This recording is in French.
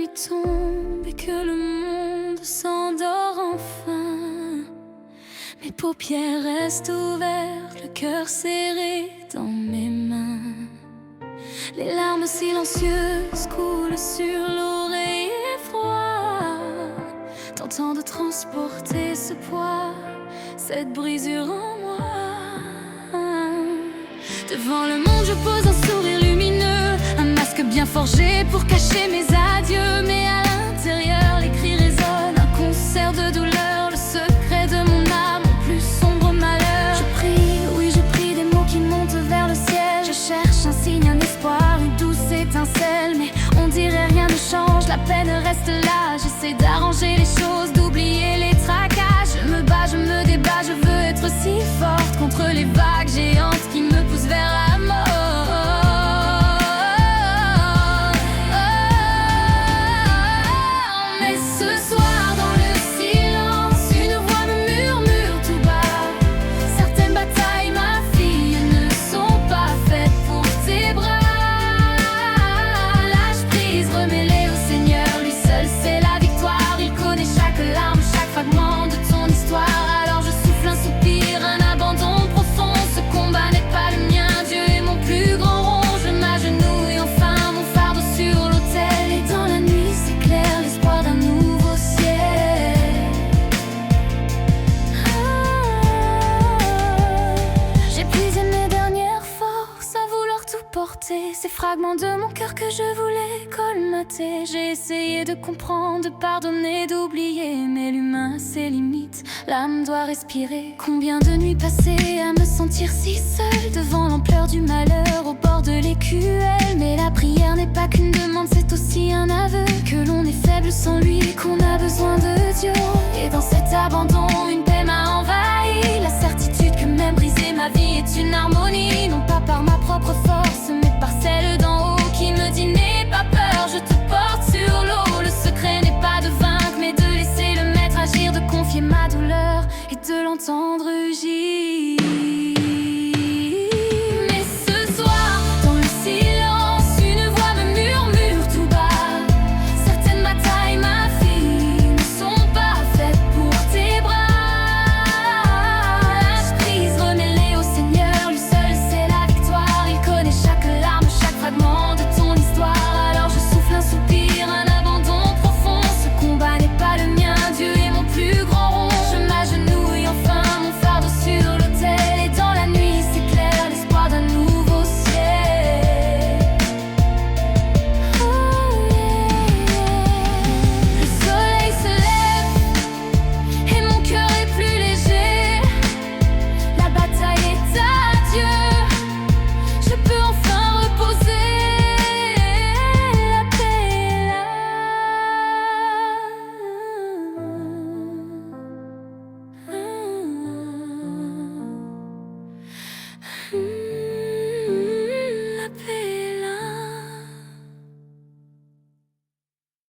nuit tombe et que le monde s'endort enfin, mes paupières restent ouvertes, le cœur serré dans mes mains. Les larmes silencieuses coulent sur l'oreiller froid, tentant de transporter ce poids, cette brisure en moi. Devant le monde je pose un sourire lumineux, un masque bien forgé pour cacher mes adieux. Mais à l'intérieur les cris résonnent, un concert de douleur, le secret de mon âme, mon plus sombre malheur. Je prie, oui je prie, des mots qui montent vers le ciel. Je cherche un signe, un espoir, une douce étincelle, mais on dirait rien ne change, la peine reste là. J'essaie d'arranger les choses, d'oublier les tracas. Je me bats, je me débat, je veux être si forte contre les vagues géantes qui me poussent vers la mort. Mais ce soir dans le silence, une voix me murmure tout bas: certaines batailles, ma fille, ne sont pas faites pour tes bras. Lâche prise, remets-les au Seigneur, lui seul c'est la victoire. Il connaît chaque larme, chaque fragment de ton histoire. Alors je souffle un soupir, un abandon profond. Ce combat n'est pas le mien, Dieu est mon plus grand rond. Je m'agenouille enfin, mon fardeau sur l'autel. Et dans la nuit s'éclaire l'espoir d'un nouveau ciel. J'ai puisé mes dernières forces à vouloir tout porter, ces fragments de mon cœur que je voulais colmater. J'ai essayé de comprendre, de pardonner, d'oublier, mais l'humain a ses limites, l'âme doit respirer. Combien de nuits passées à me sentir si seule devant l'ampleur du malheur au bord de l'écuelle. Mais la prière n'est pas qu'une demande, c'est aussi un aveu que l'on est faible sans lui, qu'on a besoin de Dieu. Et dans cet abandon, une paix m'a envahi, la certitude que même brisée, ma vie est une harmonie. Non pas par ma propre force, mais par celle d'en haut qui me dit n'aie pas peur, je te porte sur l'eau. Le secret n'est pas de vaincre, mais de laisser le maître agir, de confier ma douleur et de l'entendre rugir.